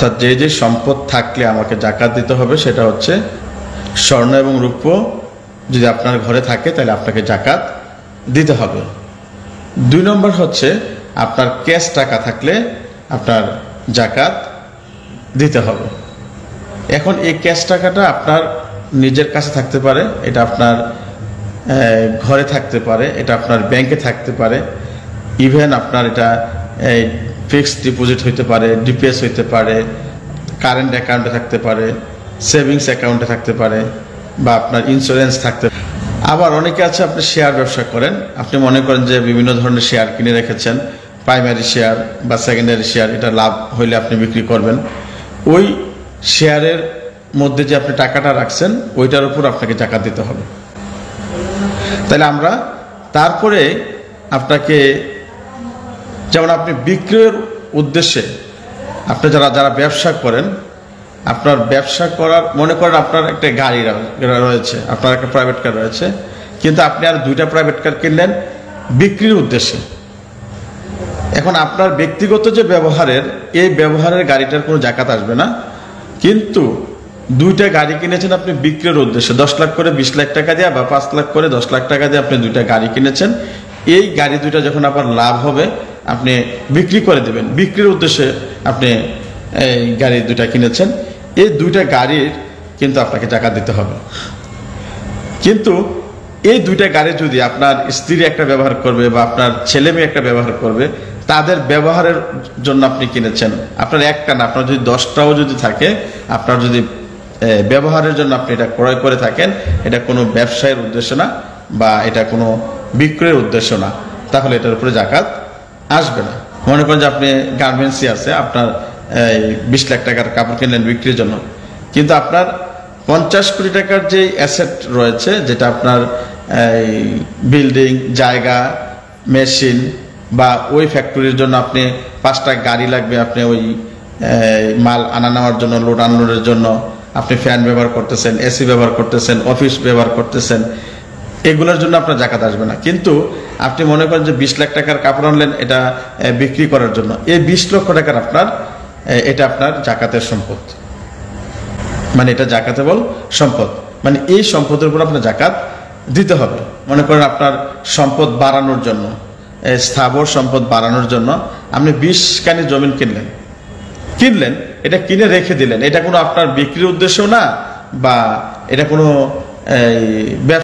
অর্থাৎ যে যে সম্পদ থাকলে আমাকে জাকাত দিতে হবে সেটা হচ্ছে স্বর্ণ এবং রূপো যদি আপনার ঘরে থাকে তাহলে আপনাকে জাকাত দিতে হবে। 2 নম্বর হচ্ছে আপনার ক্যাশ টাকা থাকলে আপনার জাকাত দিতে হবে। এখন এই ক্যাশ টাকাটা আপনার নিজের কাছে থাকতে পারে, এটা আপনার ঘরে থাকতে পারে, এটা আপনার ব্যাংকে থাকতে পারে, ইভেন আপনার এটা ফিক্সড ডিপোজিট হইতে পারে, ডিপিএস হইতে পারে, কারেন্ট অ্যাকাউন্টে থাকতে পারে, সেভিংস অ্যাকাউন্টে থাকতে পারে, বা আপনার ইন্স্যুরেন্স থাকতে পারে। আবার অনেকে আছে আপনি শেয়ার ব্যবসা করেন, আপনি মনে করেন যে বিভিন্ন ধরনের শেয়ার কিনে রেখেছেন, প্রাইমারি শেয়ার বা সেকেন্ডারি শেয়ার, এটা লাভ হইলে আপনি বিক্রি করবেন। ওই শেয়ারের মধ্যে যে আপনি টাকাটা রাখছেন ওইটার উপর আপনাকে জাকাত দিতে হবে। তাহলে আমরা তারপরে আপনাকে, যেমন আপনি বিক্রয়ের উদ্দেশ্যে আপনি যারা ব্যবসা করেন, আপনার ব্যবসা করার, মনে করেন আপনার একটা গাড়ি রয়েছে, আপনার একটা প্রাইভেট কার রয়েছে, কিন্তু আপনি আর 2টা প্রাইভেট কার কিনলেন বিক্রির উদ্দেশ্যে। এখন আপনার ব্যক্তিগত যে ব্যবহারের, এই ব্যবহারের গাড়িটার কোনো জাকাত আসবে না, কিন্তু 2টা গাড়ি কিনেছেন আপনি বিক্রির উদ্দেশ্যে, 10 লাখ করে 20 লাখ টাকা দিয়ে বা 5 লাখ করে 10 লাখ টাকা দিয়ে আপনি 2টা গাড়ি কিনেছেন। এই গাড়ি 2টা যখন আবার লাভ হবে আপনি বিক্রি করে দেবেন, বিক্রির উদ্দেশ্যে আপনি এই গাড়ি 2টা কিনেছেন। এই 2টা গাড়ির কিন্তু আপনাকে জাকাত দিতে হবে। কিন্তু এই 2টা গাড়ি যদি আপনার স্ত্রী একটা ব্যবহার করবে বা আপনার ছেলে মেয়ে একটা ব্যবহার করবে, তাদের ব্যবহারের জন্য আপনি কিনেছেন, আপনার একটা না, আপনার যদি 10টাও যদি থাকে, আপনার যদি ব্যবহারের জন্য আপনি এটা ক্রয় করে থাকেন, এটা কোনো ব্যবসায়ের উদ্দেশ্য না বা এটা কোনো বিক্রয়ের উদ্দেশ্য না, তাহলে এটার উপরে জাকাত আসবে না। মনে করেন যে আপনি গার্মেন্টসই আছে, আপনার 20 লাখ টাকার কাপড় কিনলেন বিক্রির জন্য, কিন্তু আপনার 50 কোটি টাকার যে অ্যাসেট রয়েছে, যেটা আপনার বিল্ডিং, জায়গা, মেশিন বা ওই ফ্যাক্টরির জন্য আপনি 5টা গাড়ি লাগবে, আপনি ওই মাল আনা নেওয়ার জন্য, লোড আনলোডের জন্য আপনি ফ্যান ব্যবহার করতেছেন, এসি ব্যবহার করতেছেন, অফিস ব্যবহার করতেছেন, এগুলোর জন্য আপনার জাকাত আসবে না। কিন্তু আপনি মনে করেন যে 20 লাখ টাকার কাপড় আনলেন এটা বিক্রি করার জন্য, এই 20 লক্ষ টাকার আপনার, এটা আপনার জাকাতের সম্পদ, মানে এটা জাকাতেবল সম্পদ, মানে এই সম্পদের উপর আপনার জাকাত দিতে হবে। মনে করেন আপনার সম্পদ বাড়ানোর জন্য, স্থাবর সম্পদ বাড়ানোর জন্য আপনি 20 কানি জমিন কিনলেন, এটা কিনে রেখে দিলেন, এটা কোনো আপনার বিক্রির উদ্দেশ্য না বা এটা কোনো